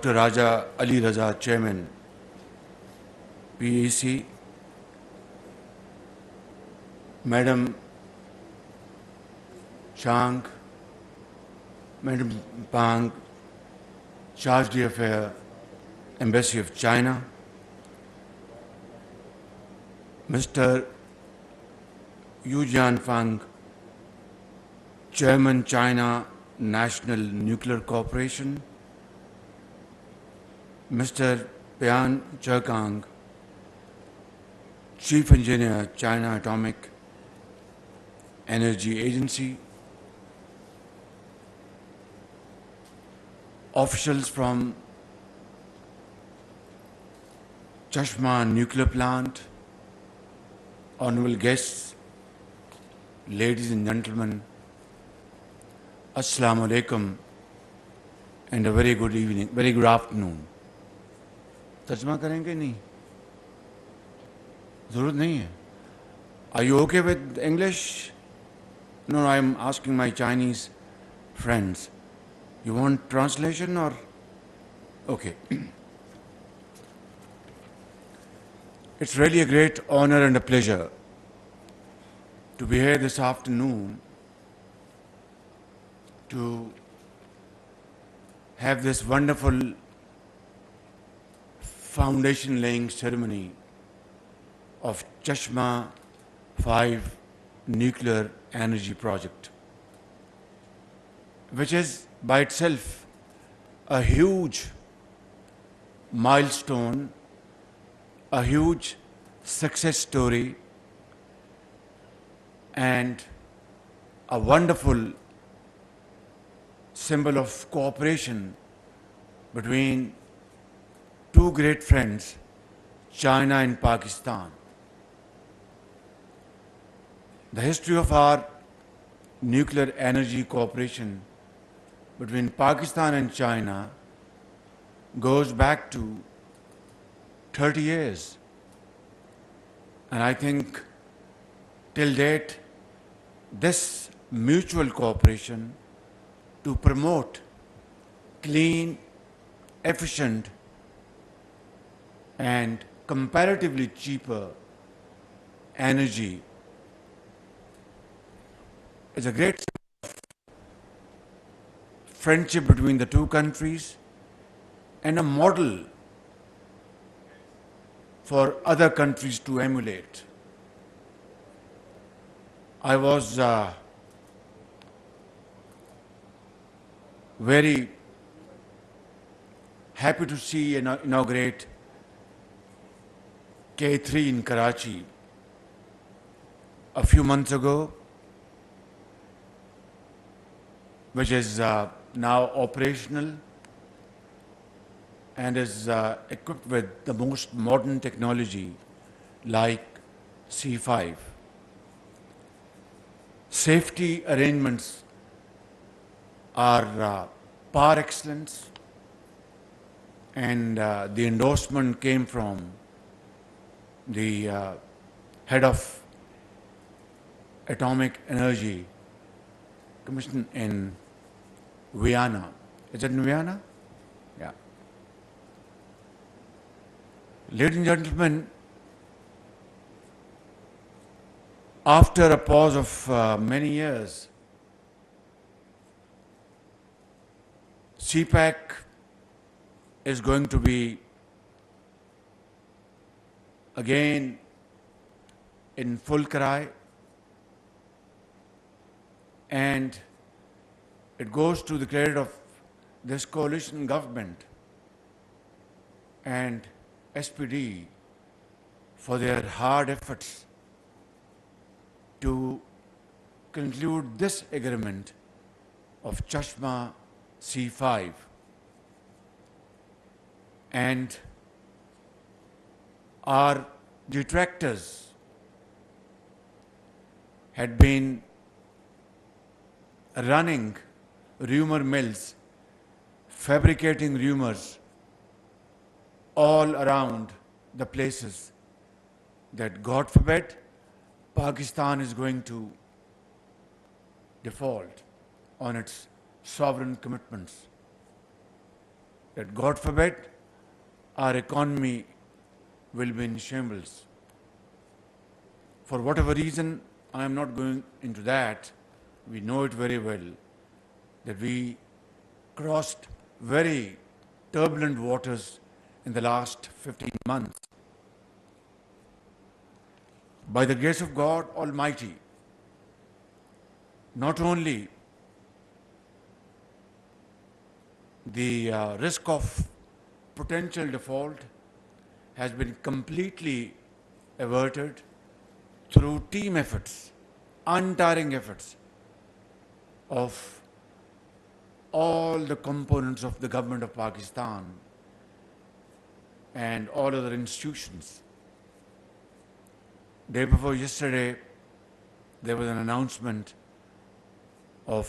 Dr. Raja Ali Raza, Chairman, PEC, Madam Jhang, Madam Pang, Charge d'Affaires, Embassy of China, Mr. Yu Jianfang, Chairman, China National Nuclear Corporation, Mr. Pian Zhekang, Chief Engineer, China Atomic Energy Agency, officials from Chashma Nuclear Plant, honorable guests, ladies and gentlemen, Assalamu alaikum and a very good evening, very good afternoon. तर्जमा करेंगे नहीं ज़रूरत नहीं है. Are you okay with English? No, I am asking my Chinese friends. You want translation or? Okay. It's really a great honor and a pleasure to be here this afternoon to have this wonderful foundation laying ceremony of Chashma 5 nuclear energy project, which is by itself a huge milestone, a huge success story, and a wonderful symbol of cooperation between two great friends, China and Pakistan. The history of our nuclear energy cooperation between Pakistan and China goes back to 30 years. And I think till date, this mutual cooperation to promote clean, efficient, and comparatively cheaper energy is a great friendship between the two countries and a model for other countries to emulate. I was very happy to see and inaugurate K3 in Karachi a few months ago, which is now operational and is equipped with the most modern technology like C5. Safety arrangements are par excellence, and the endorsement came from the head of Atomic Energy Commission in Vienna. Is it in Vienna? Yeah. Ladies and gentlemen, after a pause of many years, CPAC is going to be again in full cry, and it goes to the credit of this coalition government and SPD for their hard efforts to conclude this agreement of Chashma C5. And our detractors had been running rumor mills, fabricating rumors all around the places that, God forbid, Pakistan is going to default on its sovereign commitments. that, God forbid, our economy will be in shambles. For whatever reason, I am not going into that. We know it very well that we crossed very turbulent waters in the last 15 months. By the grace of God Almighty, not only the risk of potential default has been completely averted through team efforts, untiring efforts of all the components of the government of Pakistan and all other institutions. Day before yesterday, there was an announcement of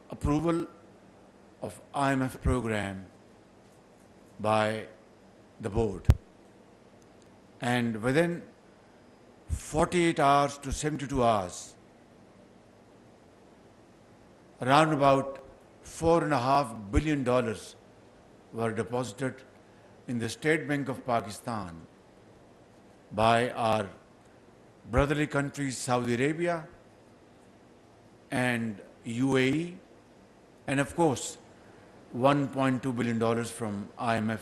approval of IMF program by the board. And within 48 hours to 72 hours, around about $4.5 billion were deposited in the State Bank of Pakistan by our brotherly countries Saudi Arabia and UAE, and of course $1.2 billion from IMF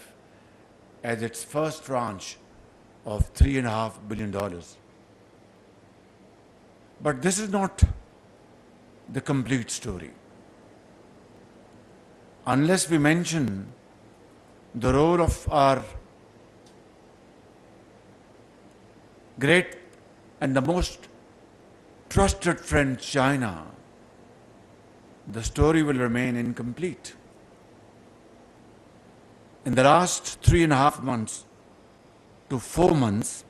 as its first tranche of $3.5 billion. But this is not the complete story. Unless we mention the role of our great and the most trusted friend China, the story will remain incomplete. In the last 3.5 months to 4 months,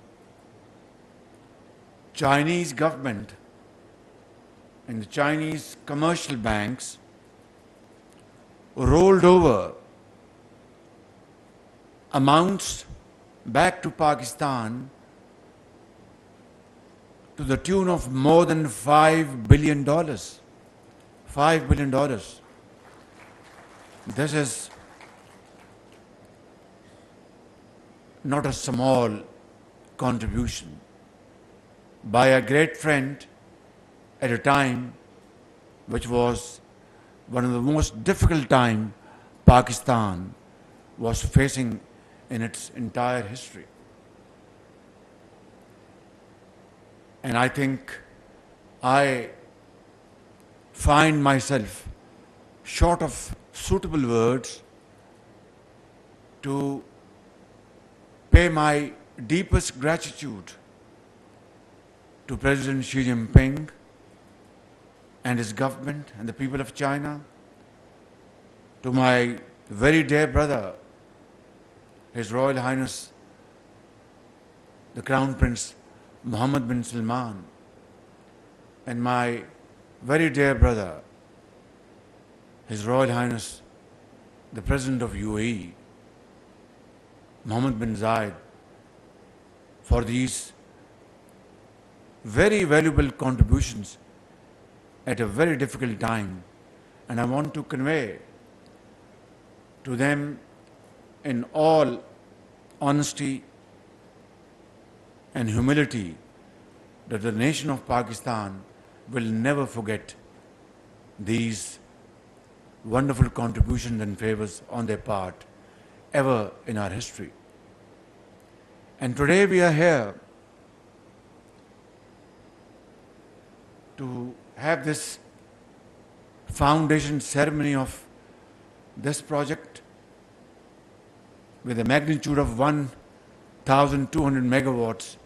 Chinese government and the Chinese commercial banks rolled over amounts back to Pakistan to the tune of more than $5 billion. $5 billion. This is not a small contribution by a great friend at a time which was one of the most difficult time Pakistan was facing in its entire history. And I think I find myself short of suitable words to pay my deepest gratitude to President Xi Jinping and his government and the people of China, to my very dear brother, His Royal Highness, the Crown Prince Mohammed bin Salman, and my very dear brother, His Royal Highness, the President of UAE, Mohammed bin Zayed, for these very valuable contributions at a very difficult time. And I want to convey to them in all honesty and humility that the nation of Pakistan will never forget these wonderful contributions and favors on their part ever in our history. And today we are here to have this foundation ceremony of this project with a magnitude of 1,200 megawatts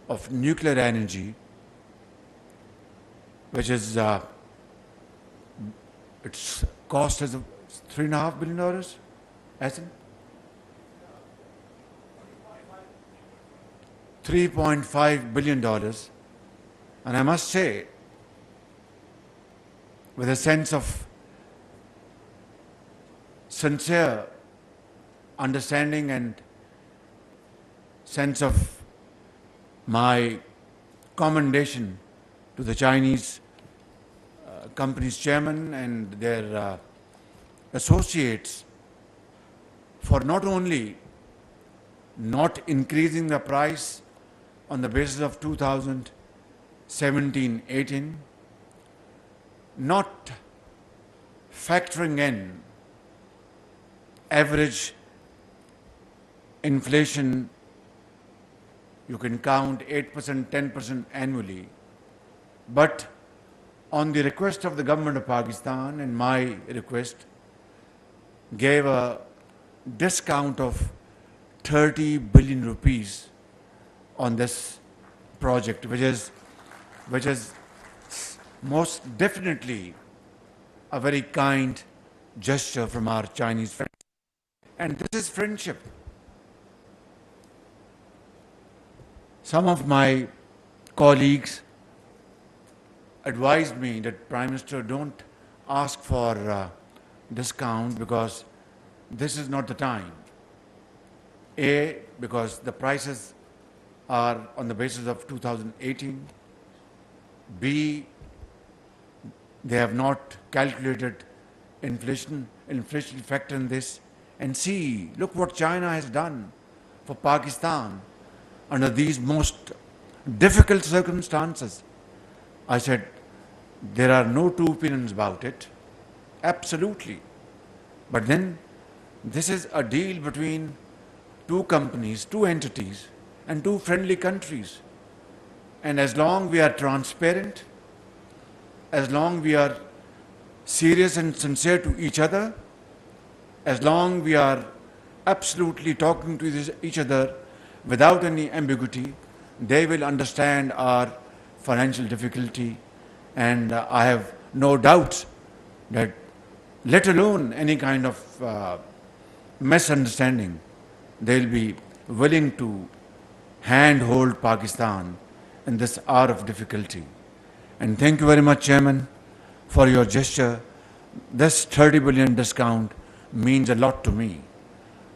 of nuclear energy, which is its cost is $3.5 billion, Hassan? $3.5 billion. And I must say, with a sense of sincere understanding and sense of my commendation to the Chinese company's chairman and their associates for not only not increasing the price on the basis of 2017-18, not factoring in average inflation, you can count 8%, 10% annually, but on the request of the government of Pakistan and my request, gave a discount of 30 billion rupees on this project, which is most definitely a very kind gesture from our Chinese friends. And this is friendship. Some of my colleagues advised me that, Prime Minister, don't ask for discount because this is not the time. A, because the prices are on the basis of 2018. B, they have not calculated inflation factor in this. And C, look what China has done for Pakistan under these most difficult circumstances. I said, there are no two opinions about it. Absolutely. But then this is a deal between two companies, two entities, and two friendly countries. And as long we are transparent, as long we are serious and sincere to each other, as long we are absolutely talking to each other without any ambiguity, they will understand our financial difficulty. And I have no doubt that, let alone any kind of misunderstanding, they'll be willing to handhold Pakistan in this hour of difficulty. And thank you very much, Chairman, for your gesture. This 30 billion discount means a lot to me,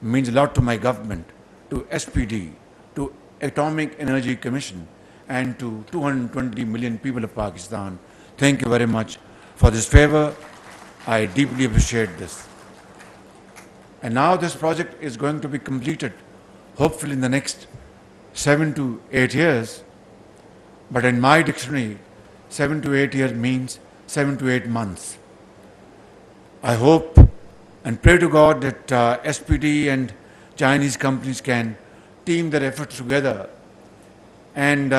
means a lot to my government, to SPD, to Atomic Energy Commission, and to 220 million people of Pakistan. Thank you very much for this favor. I deeply appreciate this. And now this project is going to be completed, hopefully in the next 7 to 8 years. But in my dictionary, 7 to 8 years means 7 to 8 months. I hope and pray to God that SPD and Chinese companies can team their efforts together and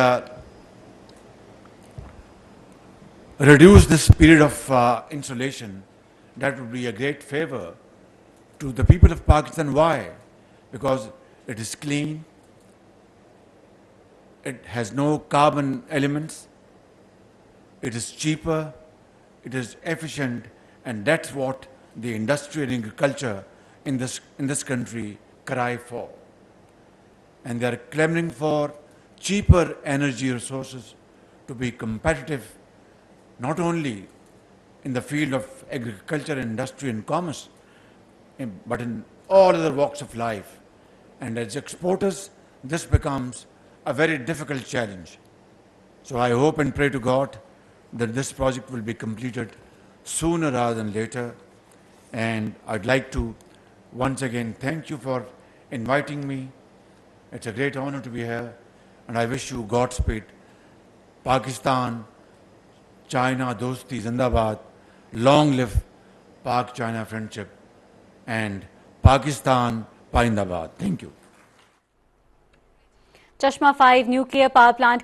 reduce this period of insulation. That would be a great favor to the people of Pakistan. Why? Because it is clean, it has no carbon elements, it is cheaper, it is efficient, and that's what the industry and agriculture in this country cry for. And they are clamoring for cheaper energy resources to be competitive, not only in the field of agriculture, industry and commerce, but in all other walks of life. And as exporters, this becomes a very difficult challenge. So I hope and pray to God that this project will be completed sooner rather than later. And I'd like to once again thank you for inviting me. It's a great honor to be here, and I wish you Godspeed. Pakistan, China, Dosti, Zindabad, long live Pak-China friendship, and Pakistan, Paindabad. Thank you. Chashma 5 nuclear power plant